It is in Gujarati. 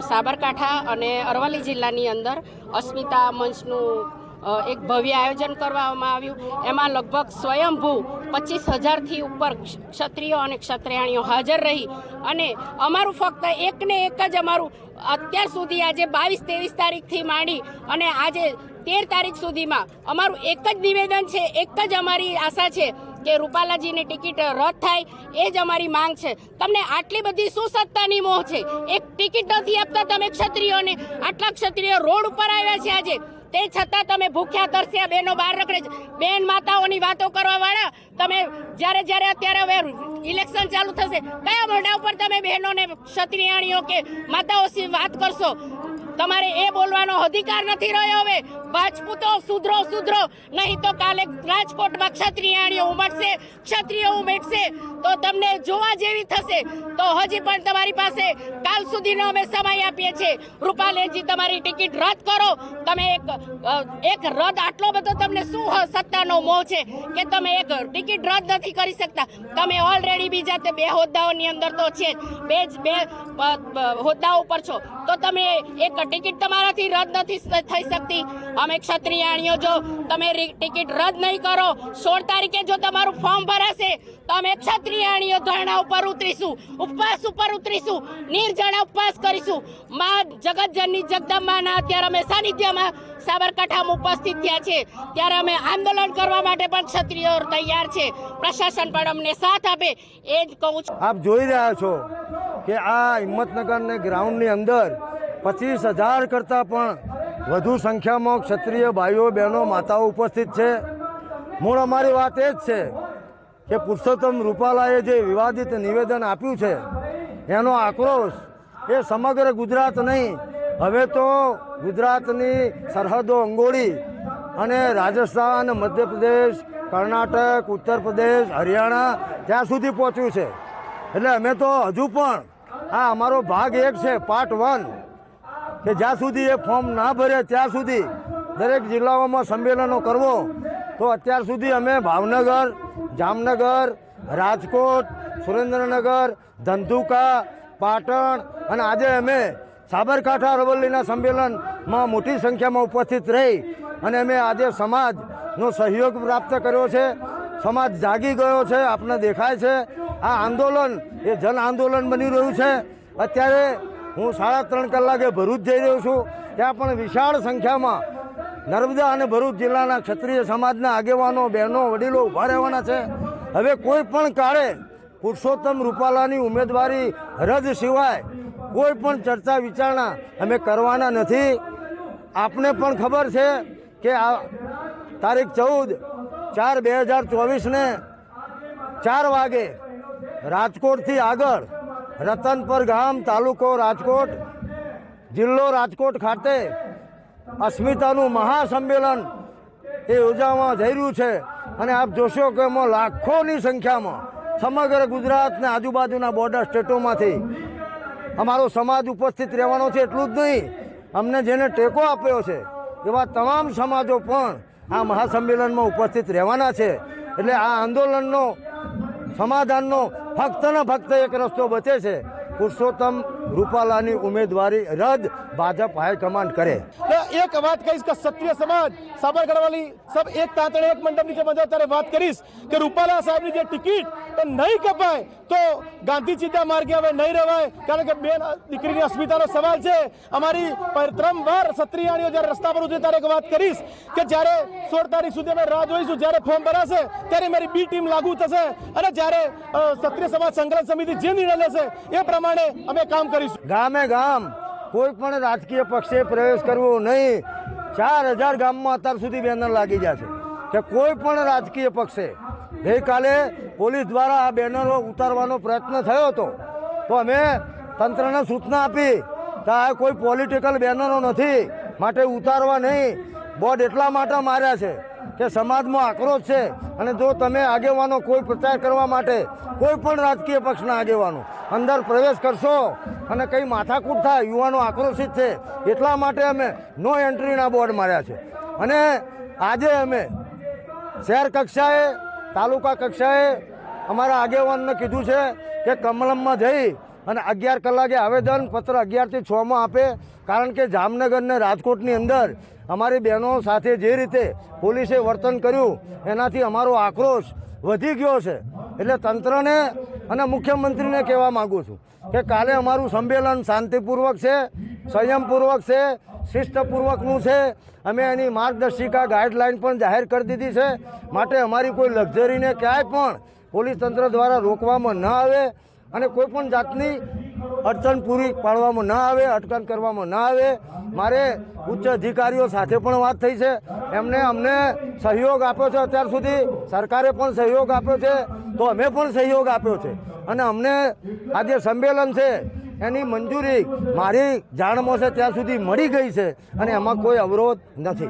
સાબરકાંઠા અને અરવલ્લી જિલ્લાની અંદર અસ્મિતા મંચનું એક ભવ્ય આયોજન કરવામાં આવ્યું। એમાં લગભગ સ્વયંભૂ 25,000થી ઉપર ક્ષત્રિયો અને ક્ષત્રિયાણીઓ હાજર રહી અને અમારું ફક્ત એક ને એક જ અમારું અત્યાર સુધી આજે 22-23 તારીખથી માંડી અને આજે 13 તારીખ સુધીમાં અમારું એક જ નિવેદન છે, એક જ અમારી આશા છે કે રૂપાલાજીની ટિકિટ રદ થાય, એ જ અમારી માંગ છે। તમને આટલી બધી શું સત્તાની મોહ છે? એક ટિકિટ નથી આપતા તમે ક્ષત્રિયોને, આટલા ક્ષત્રિયો રોડ ઉપર આવ્યા છે આજે, તે છતાં તમે ભૂખ્યા તરસ્યા બહેનો બહાર રખડે છે। બેન માતાઓની વાતો કરવા વાળા તમે જ્યારે અત્યારે હવે ઇલેક્શન ચાલુ થશે, કયા મોઢા ઉપર તમે બહેનોને ક્ષત્રિયાણીઓ કે માતાઓ વાત કરશો? તમારે એ બોલવાનો અધિકાર નથી રહ્યો। હવે રાજપૂતો સુધરો, નહીં તો કાલે રાજકોટમાં ક્ષત્રિયાણીઓ ઉમટશે, ક્ષત્રિયો ઉમટશે તો તમને જોવા જેવી થશે। તો હજી પણ તમારી પાસે કાલ સુધીનો અમે સમય આપીએ છીએ। રૂપાલેજી તમારી ટિકિટ રદ કરો। તમે એક રદ, આટલો બધો તમને શું સત્તાનો મોહ છે કે તમે એક ટિકિટ રદ નથી કરી શકતા? તમે ઓલરેડી બીજા તે 2 હોદ્દાઓની અંદર તો છે, બે હોદ્દાઓ પર છો, તો તમે એક ટિકિટ તમારાથી રદ નથી થઈ શકતી। અમે ક્ષત્રિયાણીઓ જો તમે ટિકિટ રદ નહીં કરો, 16 તારીખે જો તમારું ફોર્મ ભરાશે તો અમે ક્ષત્રિયાણીઓ ધરણા ઉપર ઉતરીશું, ઉપવાસ ઉપર ઉતરીશું, નિર્જળા ઉપવાસ કરીશું। માં જગતજનની જગદંબાના અત્યારે અમે સાનિધ્યમાં સાબરકાંઠામાં ઉપસ્થિત થયા છે, ત્યારે અમે આંદોલન કરવા માટે પણ ક્ષત્રિયો તૈયાર છે। પ્રશાસન પણ અમને સાથ આપે એ જ કહું છું। આપ જોઈ રહ્યા છો કે આ હિંમતનગરને ગ્રાઉન્ડની અંદર 25,000 કરતાં પણ વધુ સંખ્યામાં ક્ષત્રિય ભાઈઓ બહેનો માતાઓ ઉપસ્થિત છે। મૂળ અમારી વાત એ જ છે કે પુરુષોત્તમ રૂપાલાએ જે વિવાદિત નિવેદન આપ્યું છે એનો આક્રોશ એ સમગ્ર ગુજરાત નહીં, હવે તો ગુજરાતની સરહદો અંગોળી અને રાજસ્થાન, મધ્યપ્રદેશ, કર્ણાટક, ઉત્તર પ્રદેશ, હરિયાણા ત્યાં સુધી પહોંચ્યું છે। એટલે અમે તો હજુ પણ આ અમારો ભાગ 1 છે, પાર્ટ 1, કે જ્યાં સુધી એ ફોર્મ ના ભરે ત્યાં સુધી દરેક જિલ્લાઓમાં સંમેલનો કરવો। તો અત્યાર સુધી અમે ભાવનગર, જામનગર, રાજકોટ, સુરેન્દ્રનગર, ધંધુકા, પાટણ અને આજે અમે સાબરકાંઠા અરવલ્લીના સંમેલનમાં મોટી સંખ્યામાં ઉપસ્થિત રહી અને અમે આજે સમાજનો સહયોગ પ્રાપ્ત કર્યો છે। સમાજ જાગી ગયો છે, આપને દેખાય છે। આ આંદોલન એ જન આંદોલન બની રહ્યું છે। અત્યારે હું 3.5 કલાકે ભરૂચ જઈ રહ્યો છું, ત્યાં પણ વિશાળ સંખ્યામાં નર્મદા અને ભરૂચ જિલ્લાના ક્ષત્રિય સમાજના આગેવાનો, બહેનો, વડીલો ઊભા રહેવાના છે। હવે કોઈ પણ કાળે પુરુષોત્તમ રૂપાલાની ઉમેદવારી રદ સિવાય કોઈ પણ ચર્ચા વિચારણા અમે કરવાના નથી। આપને પણ ખબર છે કે આ તારીખ 14/4/2024ને 4 વાગે રાજકોટથી આગળ રતનપર ગામ, તાલુકો રાજકોટ, જિલ્લો રાજકોટ ખાતે અસ્મિતાનું મહાસંમેલન એ યોજવામાં જઈ રહ્યું છે અને આપ જોશો કે એમાં લાખોની સંખ્યામાં સમગ્ર ગુજરાતને આજુબાજુના બોર્ડર સ્ટેટોમાંથી અમારો સમાજ ઉપસ્થિત રહેવાનો છે। એટલું જ નહીં, અમને જેને ટેકો આપ્યો છે એવા તમામ સમાજો પણ આ મહાસંમેલનમાં ઉપસ્થિત રહેવાના છે। એટલે આ આંદોલનનો સમાધાનનો ફક્ત ને ફક્ત એક રસ્તો બચે છે, પુરુષોત્તમ રૂપાલાની ઉમેદવારી રદ ભાજપ હાઈકમાન્ડ કરે। એક વાત કહીશ કે ક્ષત્રિય સમાજ સાબરકાંઠાવાળી સબ એક તાંતણે એક મંડપ નીચે બંધો ત્યારે વાત કરીશ કે રૂપાલા સાહેબની જે ટિકિટ એ નહીં કપાય તો ગાંધી ચિંતા માર્ગે હવે નહીં રહેવાય, કારણ કે બેન દીકરીની અસ્મિતાનો સવાલ છે। અમારી પ્રથમવાર ક્ષત્રિયાણીઓ જ્યારે રસ્તા પર ઉતરે ત્યારે એક વાત કરીશ કે જ્યારે 16 તારીખ સુધી અમે રાહ જોઈશું, જ્યારે ફોર્મ ભરાશે ત્યારે મારી બી ટીમ લાગુ થશે અને જ્યારે ક્ષત્રિય સમાજ સંઘર્ષ સમિતિ જે નિર્ણય લેશે એ પ્રમાણે અમે કામ કરીશું। ગામે ગામ કોઈ પણ રાજકીય પક્ષે પ્રવેશ કરવો નહીં। 4,000 ગામમાં અત્યાર સુધી બેનર લાગી ગયા છે કે કોઈ પણ રાજકીય પક્ષે, ગઈકાલે પોલીસ દ્વારા આ બેનરો ઉતારવાનો પ્રયત્ન થયો હતો તો અમે તંત્રને સૂચના આપી કે આ કોઈ પોલિટિકલ બેનરો નથી, માટે ઉતારવા નહીં। બોર્ડ એટલા માટે માર્યા છે કે સમાજમાં આક્રોશ છે અને જો તમે આગેવાનો કોઈ પ્રચાર કરવા માટે કોઈ પણ રાજકીય પક્ષના આગેવાનો અંદર પ્રવેશ કરશો અને કંઈ માથાકૂટ થાય, યુવાનો આક્રોશિત છે એટલા માટે અમે નો એન્ટ્રીના બોર્ડ માર્યા છે। અને આજે અમે શહેર કક્ષાએ, તાલુકા કક્ષાએ અમારા આગેવાનને કીધું છે કે કમલમમાં જઈ અને 11 કલાકે આવેદનપત્ર 11 થી 6 માં આપે, કારણ કે જામનગર ને રાજકોટની અંદર અમારી બહેનો સાથે જે રીતે પોલીસે વર્તન કર્યું એનાથી અમારો આક્રોશ વધી ગયો છે. એટલે તંત્રને અને મુખ્યમંત્રીને કહેવા માગું છું કે કાલે અમારું સંમેલન શાંતિપૂર્વક છે, સંયમપૂર્વક છે, શિસ્તપૂર્વકનું છે. અમે એની માર્ગદર્શિકા ગાઈડલાઈન પણ જાહેર કરી દીધી છે. માટે અમારી કોઈ લક્ઝરીને ક્યાંય પણ પોલીસ તંત્ર દ્વારા રોકવામાં ન આવે અને કોઈ પણ જાતની અડચણ પૂરી પાડવામાં ન આવે, અટકાયત કરવામાં ન આવે. મારે ઉચ્ચ અધિકારીઓ સાથે પણ વાત થઈ છે, એમને અમને સહયોગ આપ્યો છે. અત્યાર સુધી સરકારે પણ સહયોગ આપ્યો છે, તો અમે પણ સહયોગ આપ્યો છે. અને અમને આ જે સંમેલન છે એની મંજૂરી મારી જાણમાં છે ત્યાં સુધી મળી ગઈ છે અને એમાં કોઈ અવરોધ નથી.